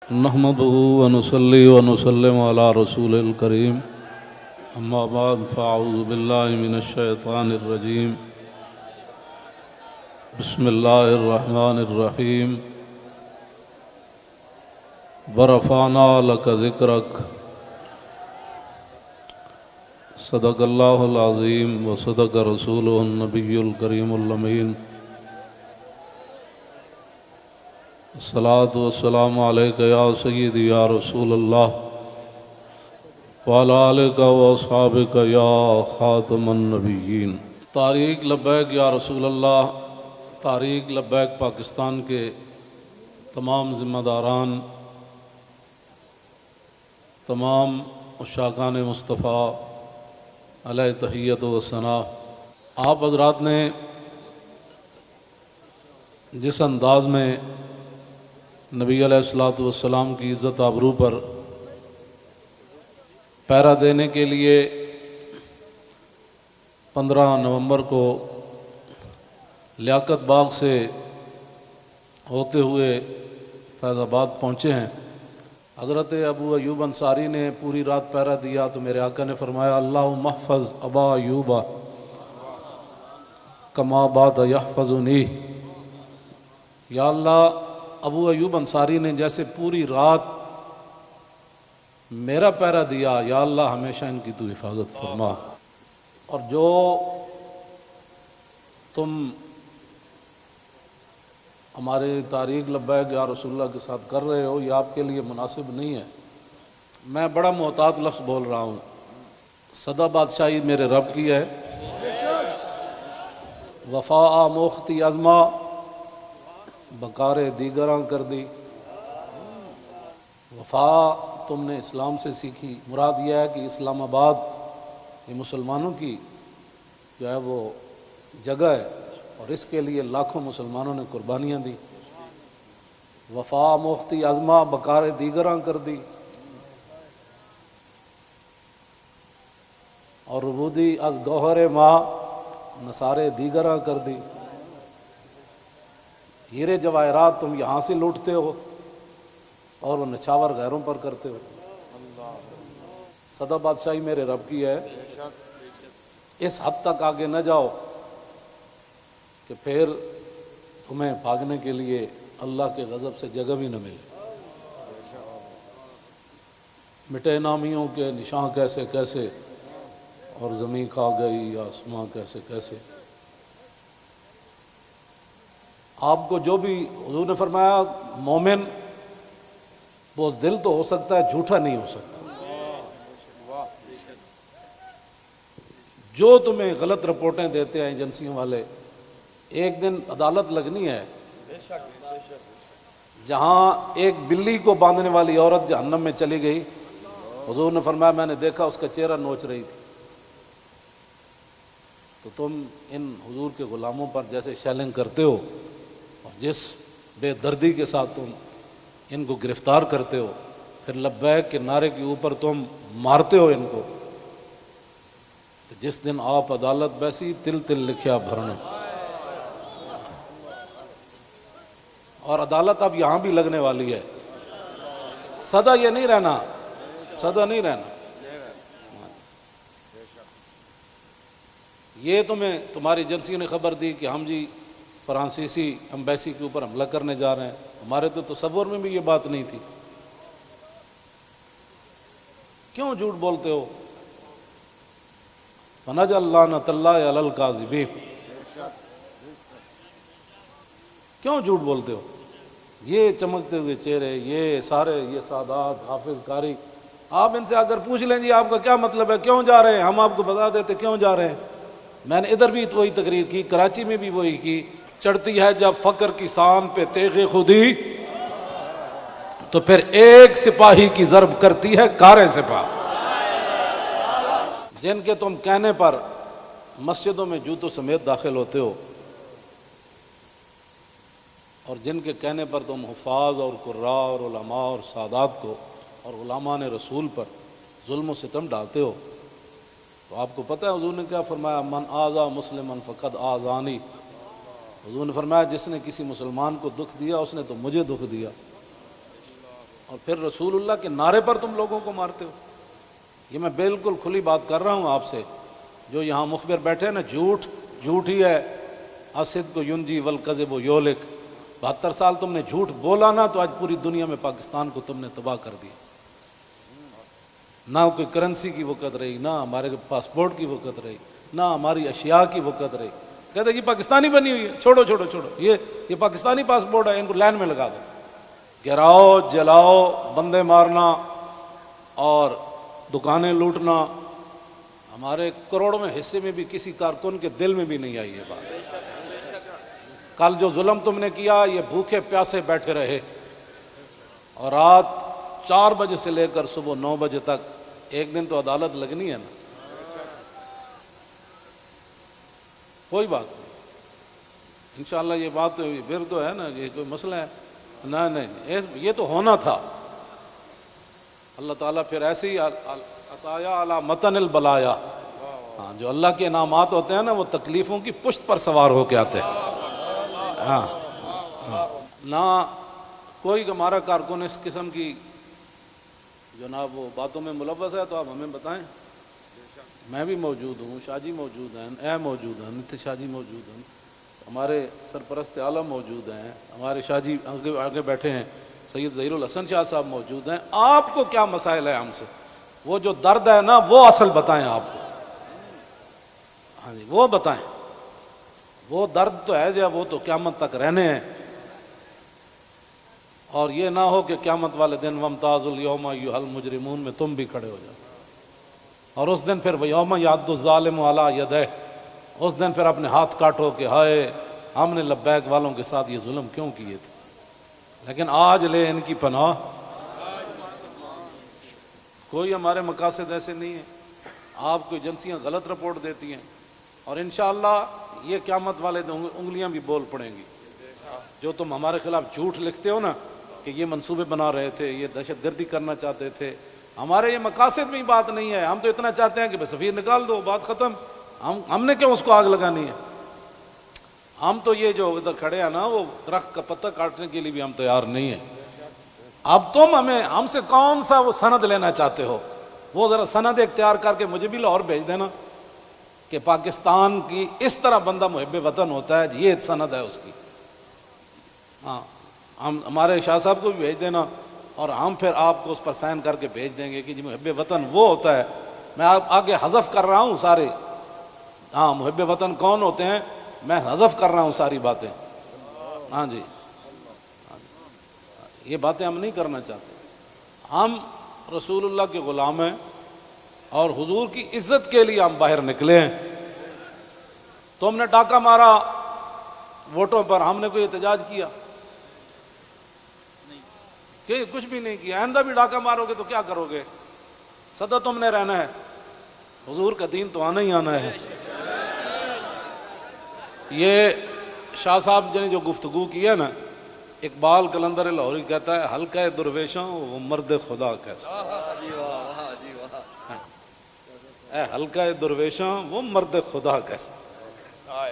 نحمده ونصلي ونسلم على رسول الكريم اما بعد فاعوذ بالله من الشيطان الرجيم بسم الله الرحمن الرحيم ورفعنا لك ذكرك صدق الله العظيم وصدق رسوله النبي الكريم الأمين الصلاة والسلام عليك يا سيدي يا رسول الله وعلى آلك وأصحابك يا خاتم النبيين۔ تحریک لبیک یا رسول اللہ، تحریک لبیک پاکستان کے تمام ذمہ داران، تمام عشاقان مصطفیٰ علیہ تحیت و ثنا، آپ حضرات نے جس انداز میں نبی علیہ الصلوۃ والسلام کی عزت آبرو پر پہرا دینے کے لیے 15 نومبر کو لیاقت باغ سے ہوتے ہوئے فیض آباد پہنچے ہیں۔ حضرت ابو ایوب انصاری نے پوری رات پہرا دیا تو میرے آقا نے فرمایا اللہم احفظ ابا ایوب کما بات یحفظنی، یا اللہ ابو ایوب انصاری نے جیسے پوری رات میرا پہرا دیا، یا اللہ ہمیشہ ان کی تو حفاظت فرما، اور جو تم ہمارے تحریک لبیک یا رسول اللہ کے ساتھ کر رہے ہو یہ آپ کے لیے مناسب نہیں ہے۔ میں بڑا محتاط لفظ بول رہا ہوں، سدا بادشاہی میرے رب کی ہے، وفا موختی ازما بکار دیگراں کر دی۔ وفا تم نے اسلام سے سیکھی، مراد یہ ہے کہ اسلام آباد یہ مسلمانوں کی جو ہے وہ جگہ ہے اور اس کے لیے لاکھوں مسلمانوں نے قربانیاں دی۔ وفا موختی ازما بکار دیگراں کر دی، اور ربودی از گوہر ماں نثارے دیگراں کر دی۔ ہیرے جواہرات تم یہاں سے لوٹتے ہو اور وہ نچھاور غیروں پر کرتے ہو۔ سدا بادشاہی میرے رب کی ہے، اس حد تک آگے نہ جاؤ کہ پھر تمہیں بھاگنے کے لیے اللہ کے غضب سے جگہ بھی نہ ملے۔ مٹے نامیوں کے نشان کیسے کیسے، اور زمین کھا گئی آسماں کیسے کیسے۔ آپ کو جو بھی حضور نے فرمایا مومن بوز دل تو ہو سکتا ہے، جھوٹا نہیں ہو سکتا۔ جو تمہیں غلط رپورٹیں دیتے ہیں ایجنسیوں والے، ایک دن عدالت لگنی ہے جہاں ایک بلی کو باندھنے والی عورت جہنم میں چلی گئی، حضور نے فرمایا میں نے دیکھا اس کا چہرہ نوچ رہی تھی۔ تو تم ان حضور کے غلاموں پر جیسے شیلنگ کرتے ہو اور جس بے دردی کے ساتھ تم ان کو گرفتار کرتے ہو، پھر لبیک کے نعرے کے اوپر تم مارتے ہو ان کو، تو جس دن آپ عدالت بیسی تل تل لکھیا بھرنا۔ اور عدالت اب یہاں بھی لگنے والی ہے، سدا یہ نہیں رہنا، سدا نہیں رہنا۔ یہ تمہیں تمہاری ایجنسی نے خبر دی کہ ہم جی فرانسیسی امبیسی کے اوپر حملہ کرنے جا رہے ہیں، ہمارے تو تصور میں بھی یہ بات نہیں تھی۔ کیوں جھوٹ بولتے ہو؟ فنجعل لعنۃ اللہ علی الکاذبین، کیوں جھوٹ بولتے ہو؟ یہ چمکتے ہوئے چہرے، یہ سارے یہ سادات حافظ قاری، آپ ان سے آ کر پوچھ لیں جی آپ کا کیا مطلب ہے، کیوں جا رہے ہیں، ہم آپ کو بتا دیتے کیوں جا رہے ہیں۔ میں نے ادھر بھی وہی تقریر کی، کراچی میں بھی وہی کی۔ چڑھتی ہے جب فقر کی سان پہ تیغ خودی، تو پھر ایک سپاہی کی ضرب کرتی ہے کار سپاہ۔ جن کے تم کہنے پر مسجدوں میں جوتوں سمیت داخل ہوتے ہو، اور جن کے کہنے پر تم حفاظ اور قراء اور علماء اور سادات کو اور غلامان رسول پر ظلم و ستم ڈالتے ہو، تو آپ کو پتہ ہے حضور نے کیا فرمایا، من آذا مسلما فقد آذانی۔ حضور نے فرمایا جس نے کسی مسلمان کو دکھ دیا اس نے تو مجھے دکھ دیا۔ اور پھر رسول اللہ کے نعرے پر تم لوگوں کو مارتے ہو. یہ میں بالکل کھلی بات کر رہا ہوں آپ سے. جو یہاں مخبر بیٹھے ہیں نا، جھوٹ ہی ہے. الصدق ینجی والکذب یہلک. 72 سال تم نے جھوٹ بولا نا، تو آج پوری دنیا میں پاکستان کو تم نے تباہ کر دیا. نہ کوئی کرنسی کی وقت رہی، نہ ہمارے پاسپورٹ کی وقت رہی، نہ ہماری اشیاء کی وقت رہی. کہتے ہیں یہ پاکستانی بنی ہوئی ہے، چھوڑو چھوڑو چھوڑو، یہ پاکستانی پاسپورٹ ہے، ان کو لائن میں لگا دو. گراؤ، جلاؤ، بندے مارنا اور دکانیں لوٹنا، ہمارے کروڑوں میں حصے میں بھی کسی کارکن کے دل میں بھی نہیں آئی یہ بات. کل جو ظلم تم نے کیا، یہ بھوکے پیاسے بیٹھے رہے اور رات 4 بجے سے لے کر صبح 9 بجے تک. ایک دن تو عدالت لگنی ہے نا. کوئی بات نہیں، انشاءاللہ یہ بات پھر تو ہے نا، یہ کوئی مسئلہ ہے؟ نہیں، یہ تو ہونا تھا. اللہ تعالیٰ پھر ایسے ہی عطایا علی متن البلایا. ہاں، جو اللہ کے انعامات ہوتے ہیں نا، وہ تکلیفوں کی پشت پر سوار ہو کے آتے ہیں. ہاں، نہ کوئی ہمارا کارکن اس قسم کی جناب وہ باتوں میں ملوث ہے تو آپ ہمیں بتائیں. میں بھی موجود ہوں، شاہ جی موجود ہیں، اے موجود ہیں، نتیش شاہ جی موجود ہیں، ہمارے سرپرست عالم موجود ہیں، ہمارے شاہ جی آگے بیٹھے ہیں، سید ظہیر الحسن شاہ صاحب موجود ہیں. آپ کو کیا مسائل ہے ہم سے؟ وہ جو درد ہے نا، وہ اصل بتائیں آپ کو. ہاں جی، وہ بتائیں. وہ درد تو ہے جو وہ تو قیامت تک رہنے ہیں. اور یہ نہ ہو کہ قیامت والے دن وَامْتَازُوا الْيَوْمَ أَيُّهَا الْمُجْرِمُونَ میں تم بھی کھڑے ہو جاؤ. اور اس دن پھر وَيَوْمَ يَعَضُّ الظَّالِمُ عَلَىٰ يَدَيْهِ، اس دن پھر اپنے ہاتھ کاٹو کہ ہائے ہم نے لبیک والوں کے ساتھ یہ ظلم کیوں کیے تھے. لیکن آج لے ان کی پناہ. کوئی ہمارے مقاصد ایسے نہیں ہیں. آپ کو ایجنسیاں غلط رپورٹ دیتی ہیں اور انشاءاللہ یہ قیامت والے دن انگلیاں بھی بول پڑیں گی. جو تم ہمارے خلاف جھوٹ لکھتے ہو نا کہ یہ منصوبے بنا رہے تھے، یہ دہشت گردی کرنا چاہتے تھے، ہمارے یہ مقاصد میں ہی بات نہیں ہے. ہم تو اتنا چاہتے ہیں کہ بس سفیر نکال دو، بات ختم. ہم نے کیوں اس کو آگ لگانی ہے؟ ہم تو یہ جو ادھر کھڑے ہیں نا، وہ درخت کا پتہ کاٹنے کے لیے بھی ہم تیار نہیں ہیں. اب تم ہم سے کون سا وہ سند لینا چاہتے ہو؟ وہ ذرا سند اختیار کر کے مجھے بھی لاہور بھیج دینا کہ پاکستان کی اس طرح بندہ محب وطن ہوتا ہے، یہ سند ہے اس کی. ہاں، ہم ہمارے شاہ صاحب کو بھی بھیج دینا اور ہم پھر آپ کو اس پر سائن کر کے بھیج دیں گے کہ جی محب وطن وہ ہوتا ہے. میں آپ آگے حذف کر رہا ہوں سارے. ہاں، محب وطن کون ہوتے ہیں میں حذف کر رہا ہوں ساری باتیں. ہاں جی، یہ باتیں ہم نہیں کرنا چاہتے. ہم رسول اللہ کے غلام ہیں اور حضور کی عزت کے لیے ہم باہر نکلے ہیں. تم نے ڈاکہ مارا ووٹوں پر، ہم نے کوئی احتجاج کیا؟ کہ کچھ بھی نہیں کیا. آئندہ بھی ڈاکہ مارو گے تو کیا کرو گے؟ سدا تم نے رہنا ہے. حضور کا دین تو آنا ہی آنا ہے. یہ شاہ صاحب نے جو گفتگو کی ہے نا، اقبال قلندر لاہوری کہتا ہے حلقہ درویشاں وہ مرد خدا کیسا. اے حلقہ درویشاں وہ مرد خدا کیسا،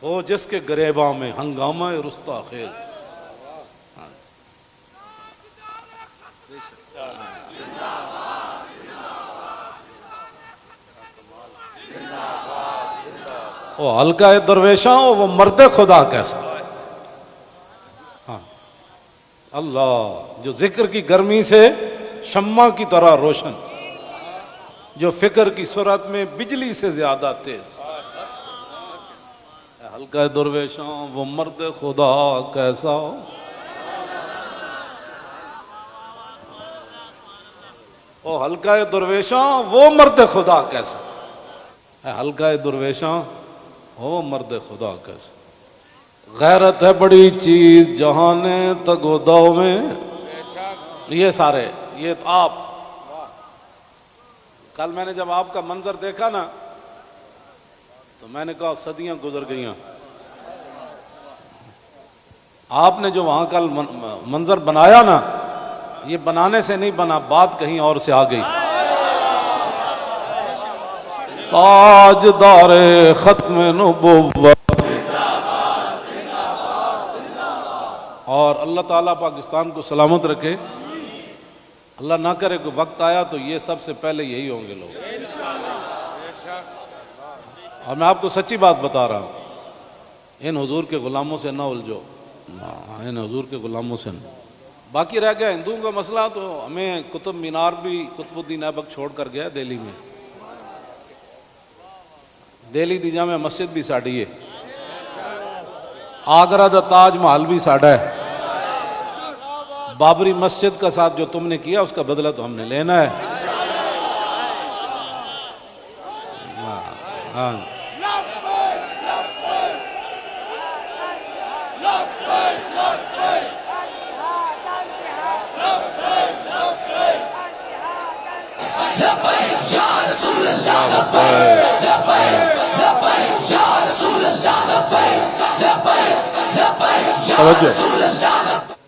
وہ جس کے گریباں میں ہنگامہ رستا خیز. وہ حلقہ درویشاں وہ مرد خدا کیسا. ہاں، اللہ جو ذکر کی گرمی سے شمع کی طرح روشن، جو فکر کی سرعت میں بجلی سے زیادہ تیز. حلقہ درویشاں وہ مرد خدا کیسا. او حلقہ درویشاں وہ مرد خدا کیسا. حلقہ درویشاں وہ مرد خدا کیسا. غیرت ہے بڑی چیز جہانے تگو دو میں. یہ سارے یہ آپ کل میں نے جب آپ کا منظر دیکھا نا تو میں نے کہا صدیاں گزر گئیاں. آپ نے جو وہاں کل منظر بنایا نا، یہ بنانے سے نہیں بنا، بات کہیں اور سے آ گئی. تاجدار ختم نبوت. اور اللہ تعالیٰ پاکستان کو سلامت رکھے. اللہ نہ کرے کہ وقت آیا تو یہ سب سے پہلے یہی ہوں گے لوگ. اور میں آپ کو سچی بات بتا رہا ہوں، ان حضور کے غلاموں سے نہ الجھو، ان حضور کے غلاموں سے نہ. باقی رہ گیا ہندوؤں کا مسئلہ، تو ہمیں قطب مینار بھی قطب الدین ایبک چھوڑ کر گیا دہلی میں. دہلی دی جامع مسجد بھی ساڑی ہے، آگرہ دا تاج محل بھی ساڑا ہے. بابری مسجد کا ساتھ جو تم نے کیا اس کا بدلہ تو ہم نے لینا ہے. ہاں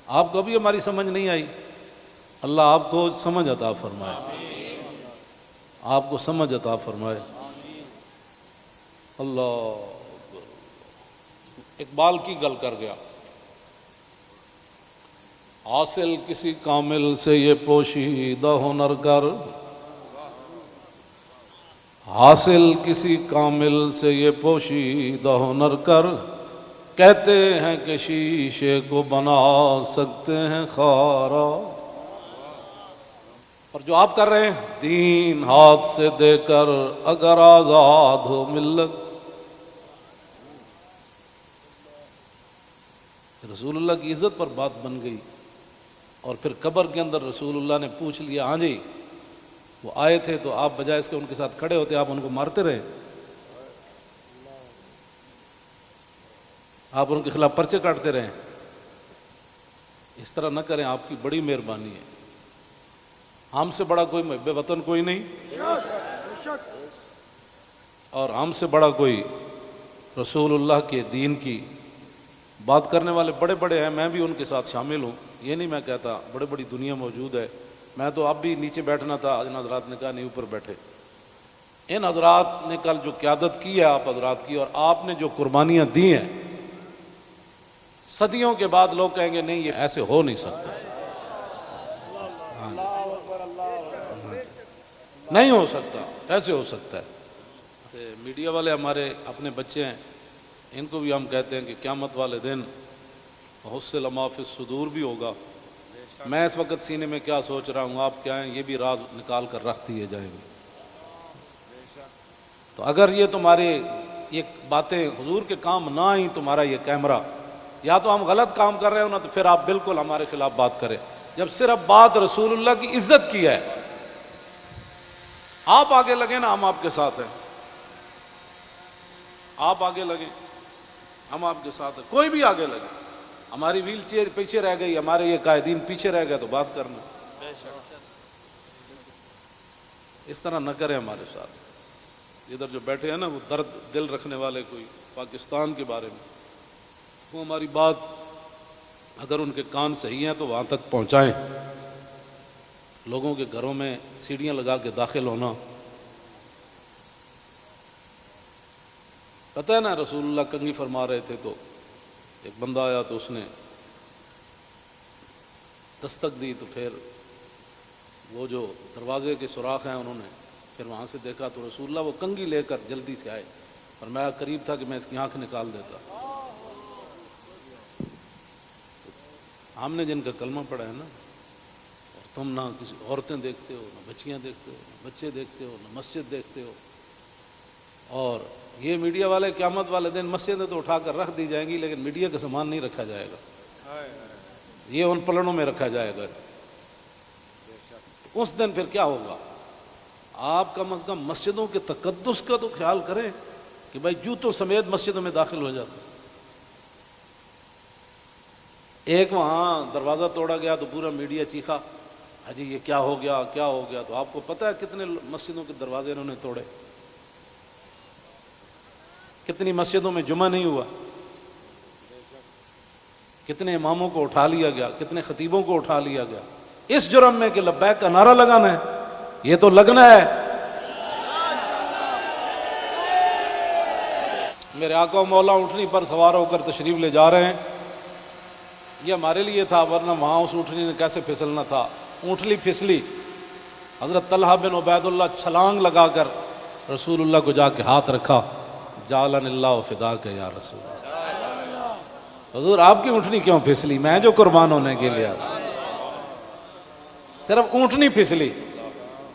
آپ کو بھی ہماری سمجھ نہیں آئی، اللہ آپ کو سمجھ عطا فرمائے، آپ کو سمجھ عطا فرمائے. اللہ اقبال کی گل کر گیا، حاصل کسی کامل سے یہ پوشیدہ ہنر کر، حاصل کسی کامل سے یہ پوشیدہ ہنر کر، کہتے ہیں کہ شیشے کو بنا سکتے ہیں خارا. اور جو آپ کر رہے ہیں، دین ہاتھ سے دے کر اگر آزاد ہو ملت. رسول اللہ کی عزت پر بات بن گئی، اور پھر قبر کے اندر رسول اللہ نے پوچھ لیا، ہاں جی وہ آئے تھے تو آپ بجائے اس کے ان کے ساتھ کھڑے ہوتے، آپ ان کو مارتے رہے، آپ ان کے خلاف پرچے کاٹتے رہے. اس طرح نہ کریں، آپ کی بڑی مہربانی ہے. ہم سے بڑا کوئی محب وطن کوئی نہیں، اور ہم سے بڑا کوئی رسول اللہ کے دین کی بات کرنے والے بڑے بڑے ہیں. میں بھی ان کے ساتھ شامل ہوں، یہ نہیں میں کہتا، بڑے بڑی دنیا موجود ہے. میں تو اب بھی نیچے بیٹھنا تھا، ان حضرات نے کہا نہیں اوپر بیٹھے. ان حضرات نے کل جو قیادت کی ہے آپ حضرات کی، اور آپ نے جو قربانیاں دی ہیں، صدیوں کے بعد لوگ کہیں گے نہیں یہ ایسے ہو نہیں سکتا، نہیں ہو سکتا، ایسے ہو سکتا ہے. میڈیا والے ہمارے اپنے بچے ہیں، ان کو بھی ہم کہتے ہیں کہ قیامت والے دن حصل ما فی الصدور بھی ہوگا. میں اس وقت سینے میں کیا سوچ رہا ہوں، آپ کیا ہیں، یہ بھی راز نکال کر رکھ دیے جائیں گے. تو اگر یہ تمہارے یہ باتیں حضور کے کام نہ آئیں، تمہارا یہ کیمرہ، یا تو ہم غلط کام کر رہے ہو نا، تو پھر آپ بالکل ہمارے خلاف بات کریں. جب صرف بات رسول اللہ کی عزت کی ہے، آپ آگے لگیں نا، ہم آپ کے ساتھ ہیں. آپ آگے لگیں، ہم آپ کے ساتھ ہیں. کوئی بھی آگے لگے، ہماری ویل چیئر پیچھے رہ گئی، ہمارے یہ قائدین پیچھے رہ گئے، تو بات کرنا. اس طرح نہ کریں ہمارے ساتھ. ادھر جو بیٹھے ہیں نا، وہ درد دل رکھنے والے کوئی پاکستان کے بارے میں، وہ ہماری بات اگر ان کے کان صحیح ہیں تو وہاں تک پہنچائیں. لوگوں کے گھروں میں سیڑھیاں لگا کے داخل ہونا، پتہ ہے نا رسول اللہ کنگھی فرما رہے تھے تو ایک بندہ آیا تو اس نے دستک دی، تو پھر وہ جو دروازے کے سوراخ ہیں انہوں نے پھر وہاں سے دیکھا تو رسول اللہ وہ کنگھی لے کر جلدی سے آئے، اور میں قریب تھا کہ میں اس کی آنکھ نکال دیتا. ہم نے جن کا کلمہ پڑھا ہے نا، اور تم نہ کسی عورتیں دیکھتے ہو، نہ بچیاں دیکھتے ہو، نہ بچے دیکھتے ہو، نہ مسجد دیکھتے ہو. اور یہ میڈیا والے قیامت والے دن مسجدیں تو اٹھا کر رکھ دی جائیں گی، لیکن میڈیا کا سامان نہیں رکھا جائے گا، یہ ان پلڑوں میں رکھا جائے گا. اس دن پھر کیا ہوگا؟ آپ کم از کم مسجدوں کے تقدس کا تو خیال کریں کہ بھائی جوتوں سمیت مسجدوں میں داخل ہو جاتے. ایک وہاں دروازہ توڑا گیا تو پورا میڈیا چیخا، حجی یہ کیا ہو گیا، کیا ہو گیا. تو آپ کو پتہ ہے کتنے مسجدوں کے دروازے انہوں نے توڑے، کتنی مسجدوں میں جمعہ نہیں ہوا، کتنے اماموں کو اٹھا لیا گیا، کتنے خطیبوں کو اٹھا لیا گیا، اس جرم میں کہ لبیک کا نعرہ لگانا ہے. یہ تو لگنا ہے. میرے آقا و مولا اونٹنی پر سوار ہو کر تشریف لے جا رہے ہیں. یہ ہمارے لیے تھا، ورنہ وہاں اس اونٹنی نے کیسے پھسلنا تھا. اونٹلی پھسلی، حضرت طلحہ بن عبید اللہ چھلانگ لگا کر رسول اللہ کو جا کے ہاتھ رکھا، جعلن اللہ فداک یا رسول اللہ، حضور آپ کی اونٹنی کیوں پھسلی؟ میں جو قربان ہونے کے لیے صرف اونٹنی پھسلی،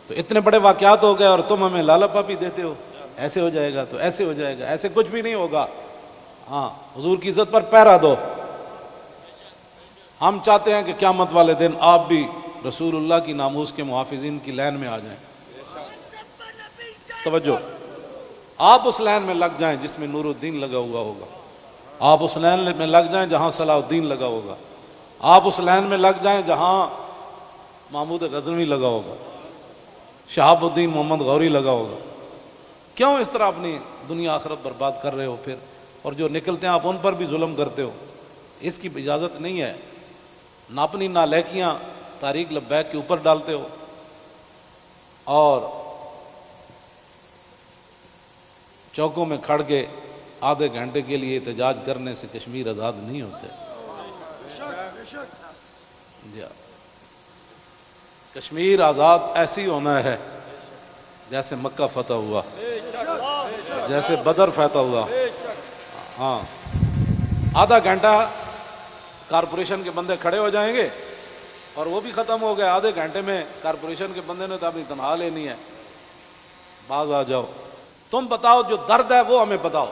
تو اتنے بڑے واقعات ہو گئے اور تم ہمیں لالا پاپی دیتے ہو، ایسے ہو جائے گا تو ایسے ہو جائے گا، ایسے کچھ بھی نہیں ہوگا۔ ہاں حضور کی عزت پر پہرا دو۔ ہم چاہتے ہیں کہ قیامت والے دن آپ بھی رسول اللہ کی ناموس کے محافظین کی لائن میں آ جائیں۔ توجہ، آپ اس لائن میں لگ جائیں جس میں نور الدین لگا ہوا ہوگا، آپ اس لائن میں لگ جائیں جہاں صلاح الدین لگا ہوگا، آپ اس لائن میں لگ جائیں جہاں محمود غزنوی لگا ہوگا، شہاب الدین محمد غوری لگا ہوگا۔ کیوں اس طرح اپنی دنیا آخرت برباد کر رہے ہو پھر؟ اور جو نکلتے ہیں آپ ان پر بھی ظلم کرتے ہو، اس کی اجازت نہیں ہے۔ نہ اپنی نالیکیاں طریق لبیک کے اوپر ڈالتے ہو، اور چوکوں میں کھڑ کے آدھے گھنٹے کے لیے احتجاج کرنے سے کشمیر آزاد نہیں ہوتے۔ جی، کشمیر آزاد ایسی ہونا ہے جیسے مکہ فتح ہوا، جیسے بدر فتح ہوا۔ ہاں، آدھا گھنٹہ کارپوریشن کے بندے کھڑے ہو جائیں گے اور وہ بھی ختم ہو گئے، آدھے گھنٹے میں کارپوریشن کے بندے نے تو اپنی تنخواہ لینی ہے، باز آ جاؤ، تم بتاؤ جو درد ہے وہ ہمیں بتاؤ۔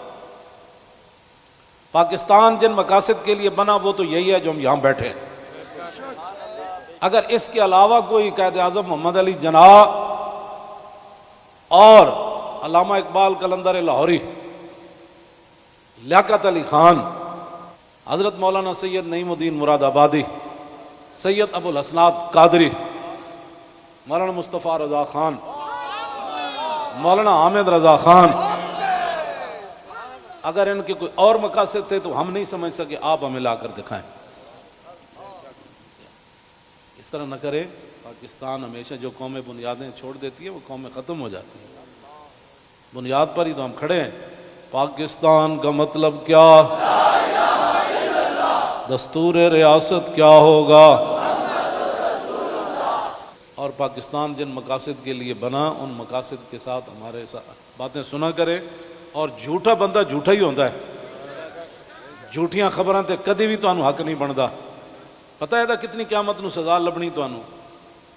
پاکستان جن مقاصد کے لیے بنا وہ تو یہی ہے جو ہم یہاں بیٹھے ہیں۔ اگر اس کے علاوہ کوئی قائد اعظم محمد علی جناح اور علامہ اقبال قلندر لاہوری، لیاقت علی خان، حضرت مولانا سید نعیم الدین مراد آبادی، سید ابو الحسنات قادری، مولانا مصطفیٰ رضا خان، مولانا حامد رضا خان، اگر ان کے کوئی اور مقاصد تھے تو ہم نہیں سمجھ سکے، آپ ہمیں لا کر دکھائیں۔ اس طرح نہ کریں۔ پاکستان ہمیشہ جو قومیں بنیادیں چھوڑ دیتی ہے وہ قومیں ختم ہو جاتی ہیں، بنیاد پر ہی تو ہم کھڑے ہیں۔ پاکستان کا مطلب کیا؟ دستور ریاست کیا ہوگا؟ اور پاکستان جن مقاصد کے لیے بنا ان مقاصد کے ساتھ ہمارے باتیں سنا کرے، اور جھوٹا بندہ جھوٹا ہی ہوتا ہے، جھوٹیاں خبراں تے کدی بھی تانوں حق نہیں بندا۔ پتہ ہے کتنی قیامت نو سزا لبنی تانوں۔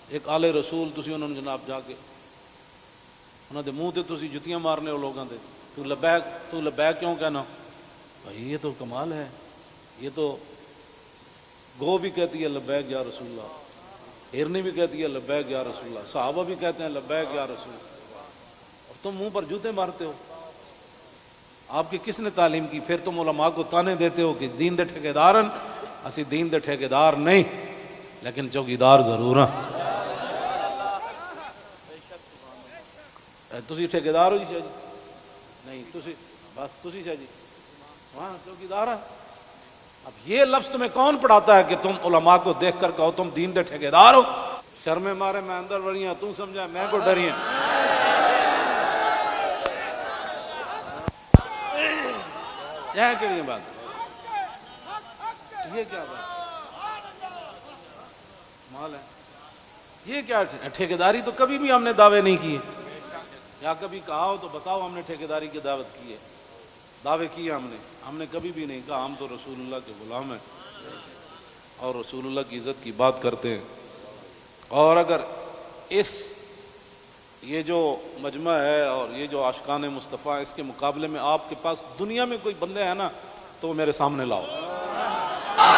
ایک آل رسول تسی انہوں نے جناب جا کے انہوں دے منہ تے تسی جتیاں مارنے ہو لوگاں دے، تو لبیک کیوں کہنا؟ بھائی یہ تو کمال ہے، یہ تو گو بھی کہتی ہے لبیک یا رسول اللہ، ہرنی بھی کہتی ہے لبیک یا رسول اللہ، صحابہ بھی کہتے ہیں لبیک یا رسول اللہ، اور تم منہ پر جوتے مارتے ہو۔ آپ کی کس نے تعلیم کی؟ پھر تم علماء کو تانے دیتے ہو کہ دین دے ٹھیکیدارن، اسی دین دے ٹھیکیدار نہیں لیکن چوکیدار ضرور ہیں۔ تسی ٹھیکیدار ہو جی شاہ جی؟ نہیں، تسی بس تسی شاہ جی وہاں چوکیدار ہیں۔ اب یہ لفظ تمہیں کون پڑھاتا ہے کہ تم علماء کو دیکھ کر کہو تم دین دے ٹھیکیدار ہو؟ شرم مارے میں اندر وڑی ہیں، تم سمجھا میں کو ڈری ہیں۔ یہ کیڑی بات؟ یہ کیا بات مال ہے؟ یہ کیا ٹھیکیداری؟ تو کبھی بھی ہم نے دعوے نہیں کیے، یا کبھی کہا ہو تو بتاؤ ہم نے ٹھیکیداری کی دعوت کی ہے، دعوے کیے ہم نے کبھی بھی نہیں کہا ہم تو رسول اللہ کے غلام ہیں اور رسول اللہ کی عزت کی بات کرتے ہیں۔ اور اگر یہ جو مجمع ہے اور یہ جو عاشقان مصطفیٰ، اس کے مقابلے میں آپ کے پاس دنیا میں کوئی بندے ہیں نا تو وہ میرے سامنے لاؤ۔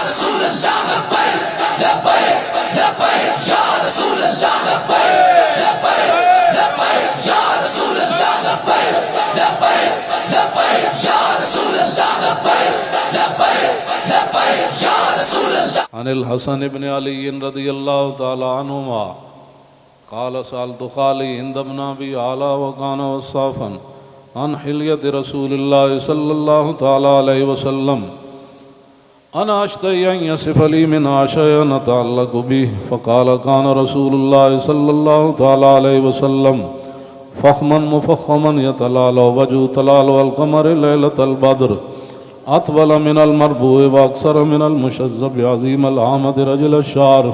رسول اللہ لبیک لبیک لبیک یا رسول اللہ لبیک لبیک لبیک یا رسول اللہ لبیک لبیک لبیک یا رسول اللہ لبیک لبیک لبیک یا رسول اللہ۔ عن الحسن بن علی رضی اللہ تعالی عنہما قال سألت خالي عند ابن أبي علا وكان وصافا عن حلية رسول الله صلى الله تعالى عليه وسلم أنا أشتهي أن يصف لي منها شيئا نتعلق به فقال كان رسول الله صلى الله تعالى عليه وسلم فخما مفخما يتلالى وجه تلال القمر ليلة البدر أطول من المربوع وأكثر من المشذب عظيم العامد رجل الشعر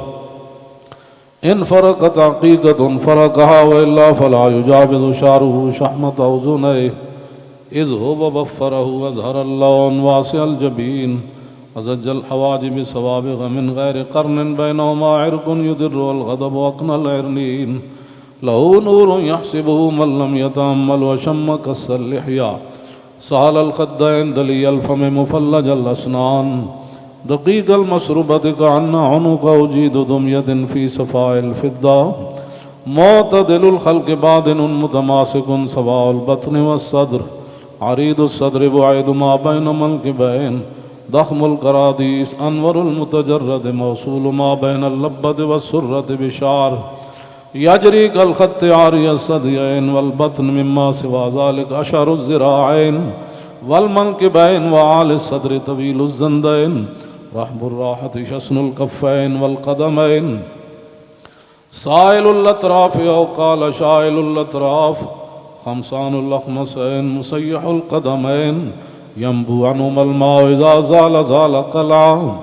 إن فرقت عقيقة فرقها وإلا فلا يجاوز شعره شحمة أذنيه إذ هو بفره وأزهر اللون واسع الجبين أزج الحواجب سوابغ من غير قرن بينهما عرق يدر والغضب وأقنى العرنين له نور يحسبه من لم يتأمل وشم كس اللحية سهل الخدين دلي الفم مفلج الأسنان دقيق المسربة كأن عنق أجيد دمية في صفاء الفضة معتدل الخلق بادن متماسك سواء البطن والصدر عريض الصدر بعيد ما بين منكبين ضخم الكراديس أنور المتجرد موصول ما بين اللبة والسرة بشعر يجري كالخط عاري الثديين والبطن مما سوى ذلك أشعر الذراعين والمنكبين وعالي الصدر طويل الزندين رحب الراحة شسن الكفين والقدمين سائل الأطراف أو قال شائل الأطراف خمسان الأخمسين مسيح القدمين ينبو عنهما الماء إذا زال زال قلعا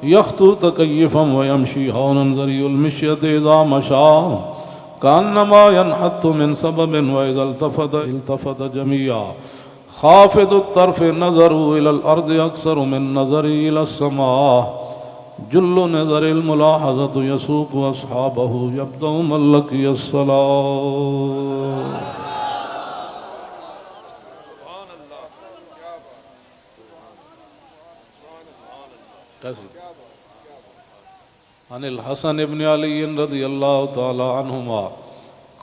يخطو تكيفا ويمشي هونا ذري المشية إذا مشى كأنما ينحط من سبب وإذا التفت جميعا خافض الطرف نظره إلى الأرض أكثر من نظري إلى السماء جل نظر الملاحظة يسوق أصحابه يبدأ من لقي الصلاة. عن الحسن بن علي رضي الله تعالى عنهما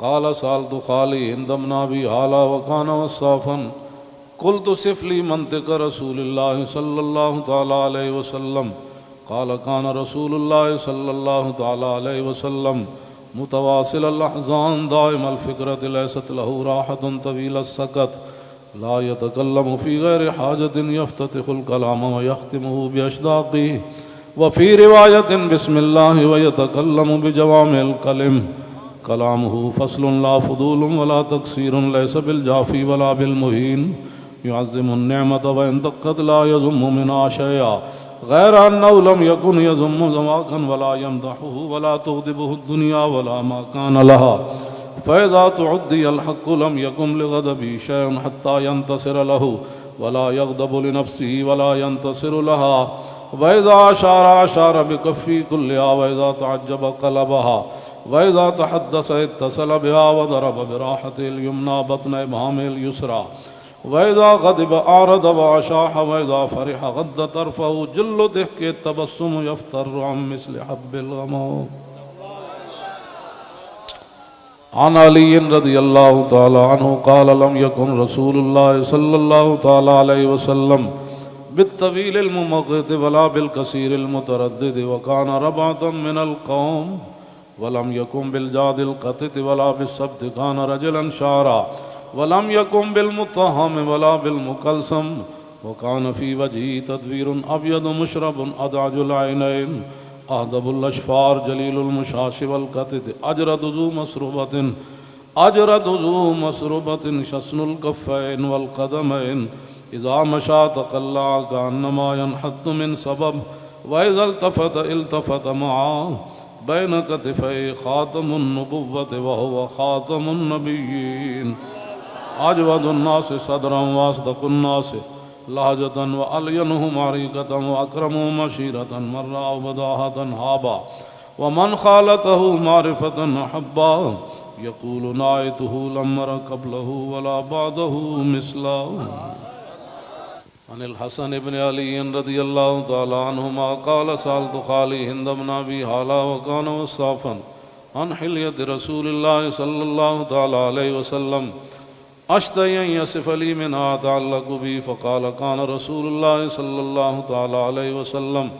قال سألت خالي هند بن أبي هالة وكان وصافا قلت صف لي منطق رسول الله صلى الله تعالى عليه وسلم قال كان رسول الله صلى الله تعالى عليه وسلم متواصل الأحزان دائم الفكرة ليست له راحة طويل السكت لا يتكلم في غير حاجة يفتتح الكلام ويختمه بأشداقه وفي رواية بسم الله ويتكلم بجوامع الكلم كلامه فصل لا فضول ولا تقصير ليس بالجافي ولا بالمهين يعظم النعمة وإن دقت لا يزم منها شيئا غير أنه لم يكن يزم زواكا ولا يمدحه ولا تغضبه الدنيا ولا ما كان لها فإذا تعدي الحق لم يكن لغضبه شيء حتى ينتصر له ولا يغضب لنفسه ولا ينتصر لها وإذا أشار بكفي كلها وإذا تعجب قلبها وإذا تحدث اتصل بها وضرب براحته اليمنى بطن إبهامه اليسرى وإذا غضب أعرض وأشاح وإذا فرح غض طرفه جل ضحك التبسم يفتر عن مثل حب الغمام. عن علي رضي الله تعالى عنه قال لم يكن رسول الله صلى الله تعالى عليه وسلم بالطويل الممقت ولا بالكثير المتردد وكان ربعة من القوم ولم يكن بالجاد القطت ولا بالسبت كان رجلا شعرا ولم يكن بالمطهم ولا بالمكلسم وكان في وجهه تدوير أبيض مشرب أدعج العينين أهدب الأشفار جليل المشاش والقطت أجرد ذو مسربة شسن الكفين والقدمين إذا مشى تقلع كأنما ينحط من سبب وإذا التفت معه بين كتفي خاتم النبوة وهو خاتم النبيين أجود الناس صدرا وأصدق الناس لهجة وألينهم عريقة وأكرمهم مشيرة مرة وبداهة هابا ومن خالته معرفة أحبا يقول نايته لم أر قبله ولا بعده مثله. عن الحسن بن علي رضي الله تعالى عنهما قال سألت خالي هند بن أبي هالة وكان وصافا عن حلية رسول الله صلى الله تعالى عليه وسلم أشتهي أن يصف لي منها أتعلق بي فقال كان رسول الله صلى الله تعالى عليه وسلم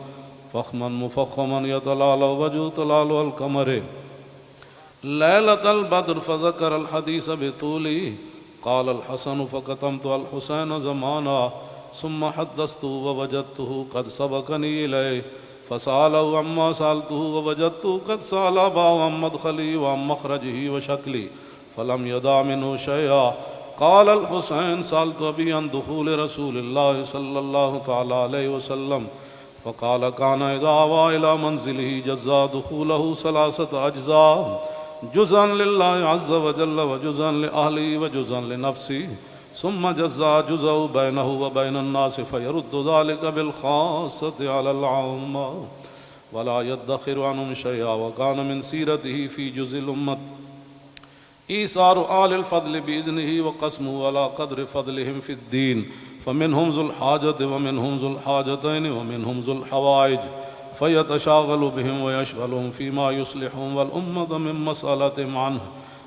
فخما مفخما يتلالى وجه تلال القمر ليلة البدر فذكر الحديث بطوله قال الحسن فكتمت الحسين زمانا ثم حدثته ووجدته قد سبقني إليه فسأله عما سألته ووجدته قد سأل أباه عن مدخلي وعن مخرجه وشكلي فلم يدع منه شيئا. قال الحسين سألت أبي عن دخول رسول الله صلى الله تعالى عليه وسلم فقال كان إذا آوى إلى منزله جزا دخوله 3 أجزاء، جزءا لله عز وجل وجزءا لأهله وجزءا لنفسه، ثم جزا جزء بينه وبين الناس فيرد ذلك بالخاصة على العامة ولا يدخر عنهم شيئا. وكان من سيرته في جزء الأمة إيثار آل الفضل بإذنه وقسمه على قدر فضلهم في الدين، فمنهم ذو الحاجة ومنهم ذو الحاجتين ومنهم ذو الحوائج، فيتشاغل بهم ويشغلهم فيما يصلحهم والأمة من مسألتهم عنه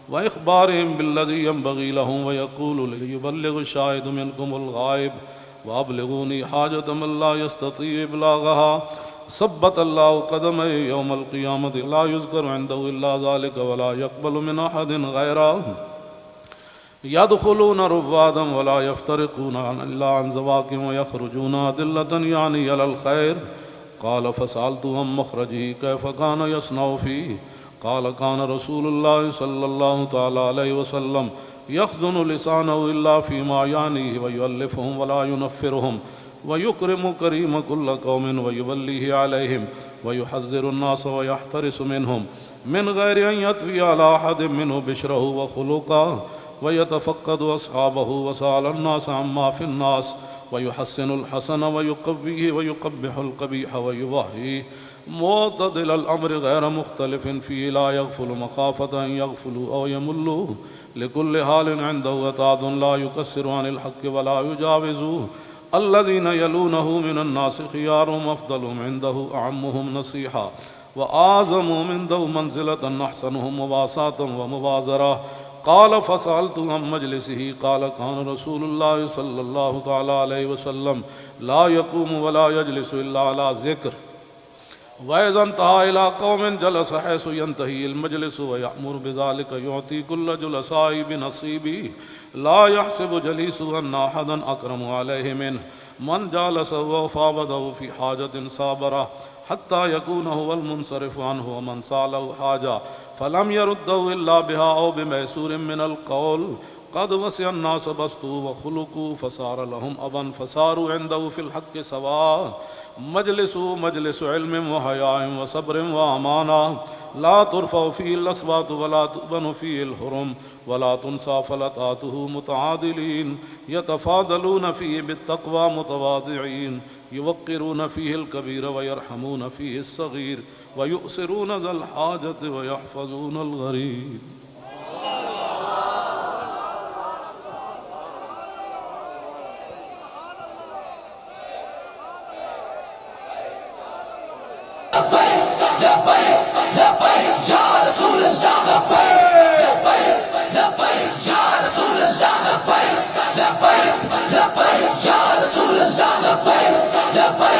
وإخبارهم بالذي ينبغي لهم، ويقول ليبلغ الشاهد منكم الغائب وأبلغوني حاجة من لا يستطيع إبلاغها. ثبت الله قدمه يوم القيامة لا يذكر عنده إلا ذلك ولا يقبل من أحد غيره، يدخلون رفادا ولا يفترقون إلا عن زواكم ويخرجون أدلة يعني على الخير. قال فسألت عن مخرجه كيف كان يصنع فيه؟ قال كان رسول الله صلى الله تعالى عليه وسلم يخزن لسانه إلا فيما يعنيه ويؤلفهم ولا ينفرهم ويكرم كريم كل قوم ويوليه عليهم ويحذر الناس ويحترس منهم من غير أن يطوي على أحد منه بشره وخلقه، ويتفقد أصحابه وسأل الناس عما في الناس ويحسن الحسن ويقويه ويقبح القبيح ويوهيه، معتدل الأمر غير مختلف فيه لا يغفل مخافة أن يغفلوا أو يملوا، لكل حال عنده وتعد لا يكسر عن الحق ولا يجاوزوه. الذين يلونه من الناس خيارهم أفضلهم عنده أعمهم نصيحة وأعظمهم عنده منزلة أحسنهم مواساة ومبازرة. قال فسألت عن مجلسه قال كان رسول الله صلى الله تعالى عليه وسلم لا يقوم ولا يجلس إلا على ذكر، وإذا انتهى إلى قوم جلس حيث ينتهي المجلس ويأمر بذلك يعطي كل جلسائه بنصيبه، لا يحسب جليسه أن أحدا أكرم عليه منه، من جالسه وفاوضه في حاجة صابره حتى يكون هو المنصرف عنه، ومن سأله حاجة فلم يرده إلا بها أو بميسور من القول قد وسع الناس بسطوا وخلقوا فصار لهم أبا فصاروا عنده في الحق سواء. مجلس علم وحياء وصبر وأمانة، لا ترفع فيه الأصوات ولا تؤبن فيه الحرم ولا تنسى فلتاته متعادلين، يتفاضلون فيه بالتقوى متواضعين، يوقرون فيه الكبير ويرحمون فيه الصغير، ويؤثرون ذا الحاجة ويحفظون الغريب. لبيك يا رسول الله، لبيك